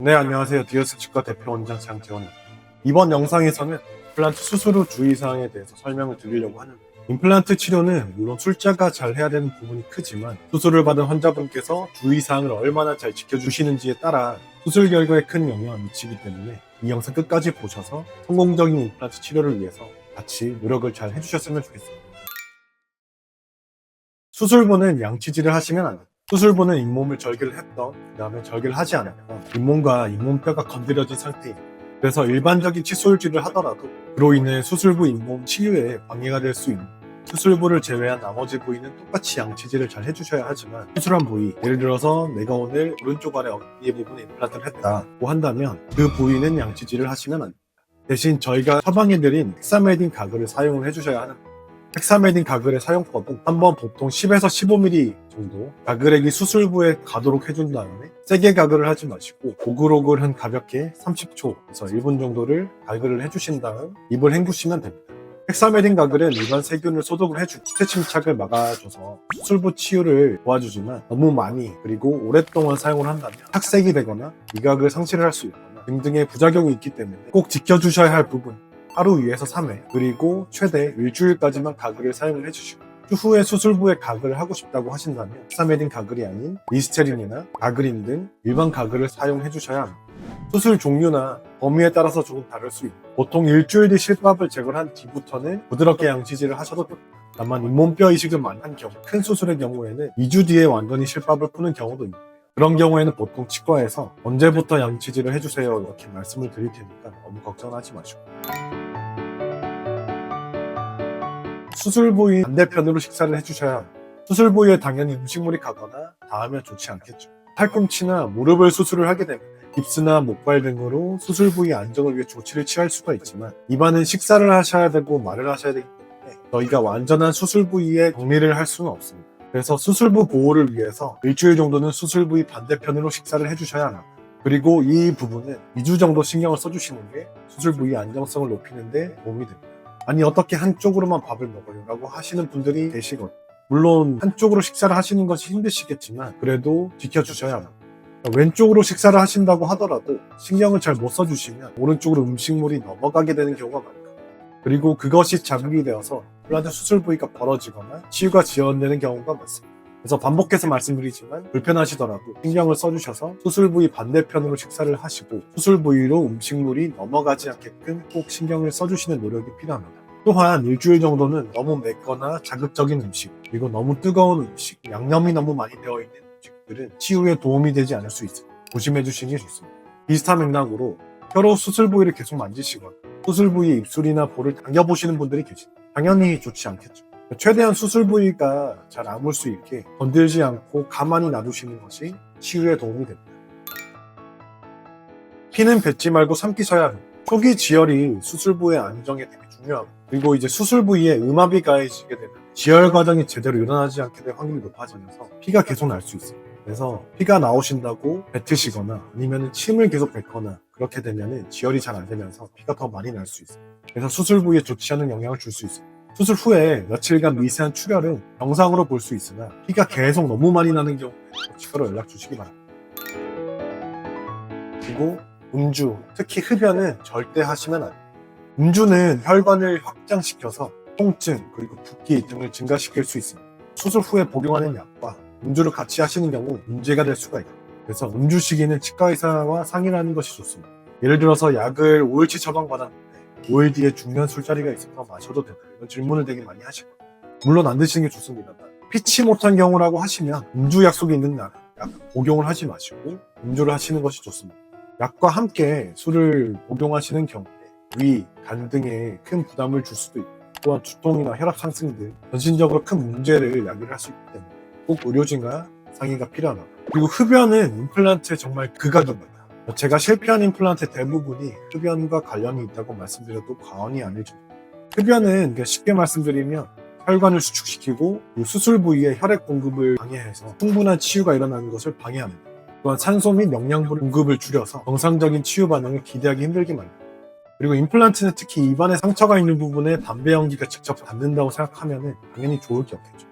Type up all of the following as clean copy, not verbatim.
네, 안녕하세요. 디어스 치과 대표 원장 장재원입니다. 이번 영상에서는 임플란트 수술 후 주의사항에 대해서 설명을 드리려고 하는데, 임플란트 치료는 물론 술자가 잘 해야 되는 부분이 크지만 수술을 받은 환자분께서 주의사항을 얼마나 잘 지켜주시는지에 따라 수술 결과에 큰 영향을 미치기 때문에 이 영상 끝까지 보셔서 성공적인 임플란트 치료를 위해서 같이 노력을 잘 해주셨으면 좋겠습니다. 수술부는 양치질을 하시면 안 돼요. 수술부는 잇몸을 절개를 했던, 그 다음에 절개를 하지 않았던 잇몸과 잇몸뼈가 건드려진 상태입니다. 그래서 일반적인 칫솔질을 하더라도 그로 인해 수술부 잇몸 치유에 방해가 될 수 있는, 수술부를 제외한 나머지 부위는 똑같이 양치질을 잘 해주셔야 하지만, 수술한 부위, 예를 들어서 내가 오늘 오른쪽 아래 어깨 부분에 임플란트를 했다고 한다면 그 부위는 양치질을 하시면 안 됩니다. 대신 저희가 처방해드린 헥사메딘 가글을 사용을 해주셔야 하는 거예요. 헥사메딘 가글의 사용법은 한번 보통 10에서 15mm 정도 가글액이 수술부에 가도록 해준 다음에 세게 가글을 하지 마시고 오글오글한 가볍게 30초에서 1분 정도를 가글을 해주신 다음 입을 헹구시면 됩니다. 헥사메딘 가글은 일반 세균을 소독을 해주고 수세 침착을 막아줘서 수술부 치유를 도와주지만 너무 많이 그리고 오랫동안 사용을 한다면 착색이 되거나 미각을 상실을 할 수 있거나 등등의 부작용이 있기 때문에 꼭 지켜주셔야 할 부분, 하루 2에서 3회 그리고 최대 일주일까지만 가글을 사용을 해주시고 추후에 수술부에 가글을 하고 싶다고 하신다면 헥사메딘 가글이 아닌 리스테린이나 가그린 등 일반 가글을 사용해 주셔야 합니다. 수술 종류나 범위에 따라서 조금 다를 수 있고 보통 일주일 뒤 실밥을 제거한 뒤부터는 부드럽게 양치질을 하셔도 됩니다. 다만 잇몸뼈 이식을 많이 한 경우, 큰 수술의 경우에는 2주 뒤에 완전히 실밥을 푸는 경우도 있는데 그런 경우에는 보통 치과에서 언제부터 양치질을 해주세요 이렇게 말씀을 드릴 테니까 너무 걱정하지 마시고, 수술 부위 반대편으로 식사를 해주셔야 합니다. 수술 부위에 당연히 음식물이 가거나 닿으면 좋지 않겠죠. 팔꿈치나 무릎을 수술을 하게 되면 깁스나 목발 등으로 수술 부위 안정을 위해 조치를 취할 수가 있지만 입안은 식사를 하셔야 되고 말을 하셔야 되기 때문에 저희가 완전한 수술 부위에 격리를 할 수는 없습니다. 그래서 수술부 보호를 위해서 일주일 정도는 수술 부위 반대편으로 식사를 해주셔야 합니다. 그리고 이 부분은 2주 정도 신경을 써주시는 게 수술 부위 안정성을 높이는 데 도움이 됩니다. 아니 어떻게 한쪽으로만 밥을 먹어요? 라고 하시는 분들이 계시거든요. 물론 한쪽으로 식사를 하시는 것이 힘드시겠지만 그래도 지켜주셔야 합니다. 왼쪽으로 식사를 하신다고 하더라도 신경을 잘 못 써주시면 오른쪽으로 음식물이 넘어가게 되는 경우가 많아요. 그리고 그것이 자극이 되어서 임플란트 수술 부위가 벌어지거나 치유가 지연되는 경우가 많습니다. 그래서 반복해서 말씀드리지만 불편하시더라도 신경을 써주셔서 수술 부위 반대편으로 식사를 하시고 수술 부위로 음식물이 넘어가지 않게끔 꼭 신경을 써주시는 노력이 필요합니다. 또한 일주일 정도는 너무 맵거나 자극적인 음식, 그리고 너무 뜨거운 음식, 양념이 너무 많이 되어 있는 음식들은 치유에 도움이 되지 않을 수 있습니다. 조심해 주시는 게 좋습니다. 비슷한 맥락으로 혀로 수술 부위를 계속 만지시거나 수술 부위의 입술이나 볼을 당겨보시는 분들이 계십니다. 당연히 좋지 않겠죠. 최대한 수술 부위가 잘 아물 수 있게 건들지 않고 가만히 놔두시는 것이 치유에 도움이 됩니다. 피는 뱉지 말고 삼키셔야 합니다. 초기 지혈이 수술 부위의 안정에 되게 중요합니다. 그리고 이제 수술 부위에 음압이 가해지게 되면 지혈 과정이 제대로 일어나지 않게 될 확률이 높아지면서 피가 계속 날 수 있어요. 그래서 피가 나오신다고 뱉으시거나 아니면 침을 계속 뱉거나 그렇게 되면 지혈이 잘 안 되면서 피가 더 많이 날 수 있어요. 그래서 수술 부위에 좋지 않은 영향을 줄 수 있어요. 수술 후에 며칠간 미세한 출혈은 정상으로 볼 수 있으나 피가 계속 너무 많이 나는 경우에 치과로 연락 주시기 바랍니다. 그리고 음주, 특히 흡연은 절대 하시면 안 돼요. 음주는 혈관을 확장시켜서 통증 그리고 붓기 등을 증가시킬 수 있습니다. 수술 후에 복용하는 약과 음주를 같이 하시는 경우 문제가 될 수가 있어요. 그래서 음주 시기는 치과의사와 상의를 하는 것이 좋습니다. 예를 들어서 약을 5일치 처방받았는데 5일 뒤에 중요한 술자리가 있어서 마셔도 되나요? 이런 질문을 되게 많이 하시거든요. 물론 안 드시는 게 좋습니다만 피치 못한 경우라고 하시면 음주 약속이 있는 날 약 복용을 하지 마시고 음주를 하시는 것이 좋습니다. 약과 함께 술을 복용하시는 경우에 위, 간 등에 큰 부담을 줄 수도 있고 또한 두통이나 혈압 상승 등 전신적으로 큰 문제를 야기를 할 수 있기 때문에 꼭 의료진과 상의가 필요하다. 그리고 흡연은 임플란트에 정말 극악입니다. 제가 실패한 임플란트 대부분이 흡연과 관련이 있다고 말씀드려도 과언이 아닐 정도. 흡연은 쉽게 말씀드리면 혈관을 수축시키고 수술 부위에 혈액 공급을 방해해서 충분한 치유가 일어나는 것을 방해합니다. 또한 산소 및 영양분 공급을 줄여서 정상적인 치유 반응을 기대하기 힘들게 만듭니다. 그리고 임플란트는 특히 입안에 상처가 있는 부분에 담배 연기가 직접 닿는다고 생각하면 당연히 좋을 게 없겠죠.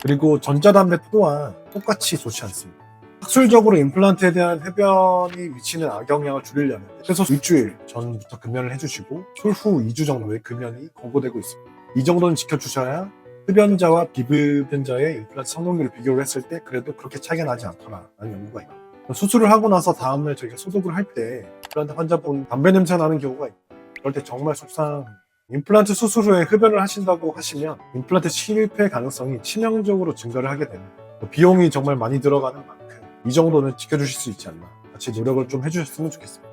그리고 전자담배 또한 똑같이 좋지 않습니다. 학술적으로 임플란트에 대한 흡연이 미치는 악영향을 줄이려면 최소 일주일 전부터 금연을 해주시고 술 후 2주 정도의 금연이 권고되고 있습니다. 이 정도는 지켜주셔야 흡연자와 비흡연자의 임플란트 성공률을 비교를 했을 때 그래도 그렇게 차이가 나지 않더라라는 연구가 있고, 수술을 하고 나서 다음날 저희가 소독을 할 때 임플란트 환자분 담배 냄새 나는 경우가 있고, 그럴 때 정말 속상합니다. 임플란트 수술 후에 흡연을 하신다고 하시면 임플란트 실패 가능성이 치명적으로 증가를 하게 됩니다. 비용이 정말 많이 들어가는 만큼 이 정도는 지켜주실 수 있지 않나, 같이 노력을 좀 해주셨으면 좋겠습니다.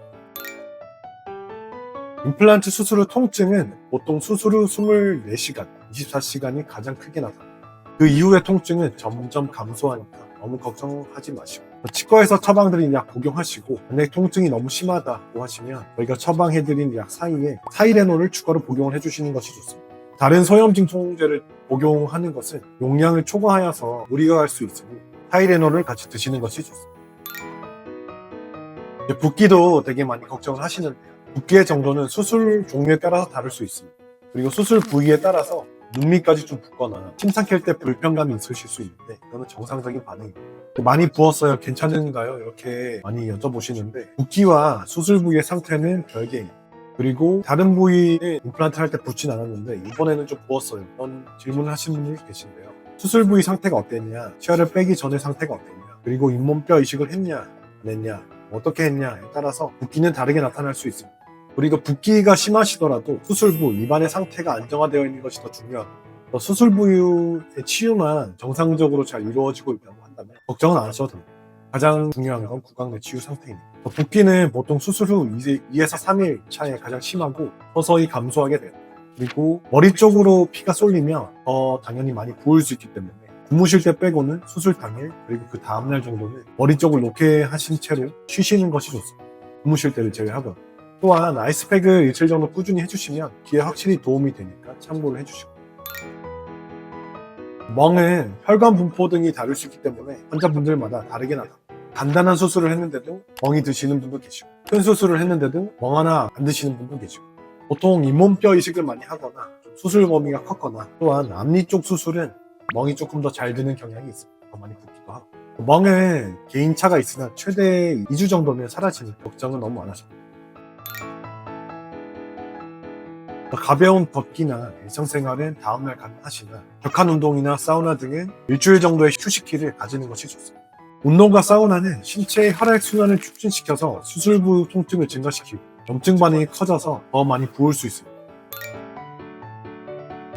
임플란트 수술 후 통증은 보통 수술 후 24시간, 24시간이 가장 크게 나타납니다. 그 이후의 통증은 점점 감소하니까 너무 걱정하지 마시고 치과에서 처방드린 약 복용하시고, 만약에 통증이 너무 심하다고 하시면 저희가 처방해드린 약 사이에 사이레놀을 추가로 복용을 해주시는 것이 좋습니다. 다른 소염 진통제를 복용하는 것은 용량을 초과하여서 무리가 갈 수 있으니 사이레놀을 같이 드시는 것이 좋습니다. 붓기도 되게 많이 걱정을 하시는데요. 붓기의 정도는 수술 종류에 따라서 다를 수 있습니다. 그리고 수술 부위에 따라서 눈 밑까지 좀 붓거나 침 삼킬 때 불편감이 있으실 수 있는데 이거는 정상적인 반응입니다. 많이 부었어요, 괜찮은가요? 이렇게 많이 여쭤보시는데 붓기와 수술 부위의 상태는 별개입니다. 그리고 다른 부위에 임플란트 할 때 붓진 않았는데 이번에는 좀 부었어요, 이런 질문을 하시는 분들이 계신데요. 수술 부위 상태가 어땠냐, 치아를 빼기 전의 상태가 어땠냐, 그리고 잇몸뼈 이식을 했냐 안 했냐, 어떻게 했냐에 따라서 붓기는 다르게 나타날 수 있습니다. 그리고 붓기가 심하시더라도 수술 후 입안의 상태가 안정화되어 있는 것이 더 중요합니다. 수술 부위의 치유만 정상적으로 잘 이루어지고 있다고 한다면 걱정은 안 하셔도 됩니다. 가장 중요한 건 구강 내 치유 상태입니다. 붓기는 보통 수술 후 2에서 3일 차에 가장 심하고 서서히 감소하게 돼요. 그리고 머리 쪽으로 피가 쏠리면 더 당연히 많이 부을 수 있기 때문에 주무실 때 빼고는 수술 당일 그리고 그 다음날 정도는 머리 쪽을 놓게 하신 채로 쉬시는 것이 좋습니다. 주무실 때를 제외하고. 또한 아이스팩을 일주일 정도 꾸준히 해주시면 귀에 확실히 도움이 되니까 참고를 해주시고, 멍은 혈관 분포 등이 다를 수 있기 때문에 환자분들마다 다르게 나타납니다. 간단한 수술을 했는데도 멍이 드시는 분도 계시고, 큰 수술을 했는데도 멍 하나 안 드시는 분도 계시고, 보통 잇몸뼈 이식을 많이 하거나 수술 범위가 컸거나, 또한 앞니 쪽 수술은 멍이 조금 더 잘 드는 경향이 있습니다. 더 많이 붓기도 하고. 멍은 개인차가 있으나 최대 2주 정도면 사라지니 걱정은 너무 안 하셔도 됩니다. 가벼운 걷기나 일상생활은 다음날 가능하시나 격한 운동이나 사우나 등은 일주일 정도의 휴식기를 가지는 것이 좋습니다. 운동과 사우나는 신체의 혈액순환을 촉진시켜서 수술 후 통증을 증가시키고 염증 반응이 커져서 더 많이 부을 수 있습니다.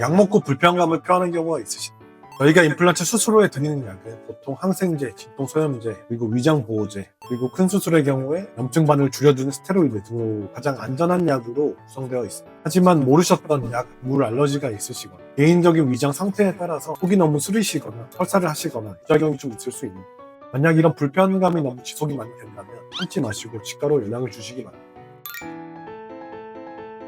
약 먹고 불편감을 표하는 경우가 있으십니다. 저희가 임플란트 수술 후에 드리는 약은 보통 항생제, 진통소염제, 그리고 위장보호제, 그리고 큰 수술의 경우에 염증 반응을 줄여주는 스테로이드 등으로 가장 안전한 약으로 구성되어 있습니다. 하지만 모르셨던 약, 물 알러지가 있으시거나 개인적인 위장 상태에 따라서 속이 너무 쓰리시거나 설사를 하시거나 부작용이 좀 있을 수 있습니다. 만약 이런 불편감이 너무 지속이 많이 된다면 참지 마시고 치과로 연락을 주시기 바랍니다.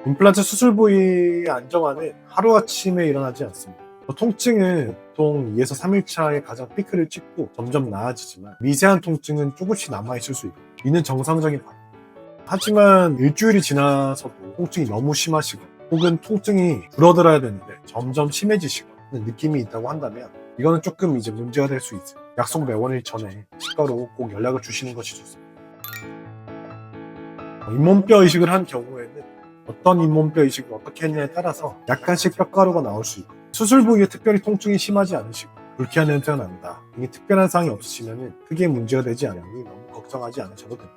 임플란트 수술 부위의 안정화는 하루아침에 일어나지 않습니다. 통증은 보통 2에서 3일차에 가장 피크를 찍고 점점 나아지지만 미세한 통증은 조금씩 남아있을 수 있고, 이는 정상적인 반응. 하지만 일주일이 지나서도 통증이 너무 심하시고 혹은 통증이 줄어들어야 되는데 점점 심해지시고 하는 느낌이 있다고 한다면 이거는 조금 이제 문제가 될 수 있어요. 약속 매원일 전에 치과로 꼭 연락을 주시는 것이 좋습니다. 잇몸뼈 이식을 한 경우에는 어떤 잇몸뼈 이식을 어떻게 했냐에 따라서 약간씩 뼈가루가 나올 수 있고, 수술 부위에 특별히 통증이 심하지 않으시고 불쾌한 냄새가 난다, 이게 특별한 사항이 없으시면 크게 문제가 되지 않으니 너무 걱정하지 않으셔도 됩니다.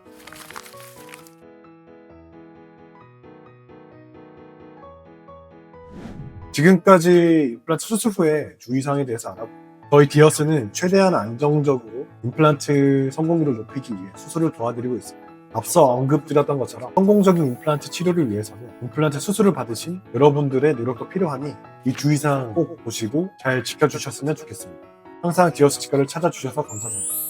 지금까지 임플란트 수술 후에 주의사항에 대해서 알아보고, 저희 디어스는 최대한 안정적으로 임플란트 성공률을 높이기 위해 수술을 도와드리고 있습니다. 앞서 언급드렸던 것처럼 성공적인 임플란트 치료를 위해서는 임플란트 수술을 받으신 여러분들의 노력도 필요하니 이 주의사항 꼭 보시고 잘 지켜주셨으면 좋겠습니다. 항상 디어스 치과를 찾아주셔서 감사드립니다.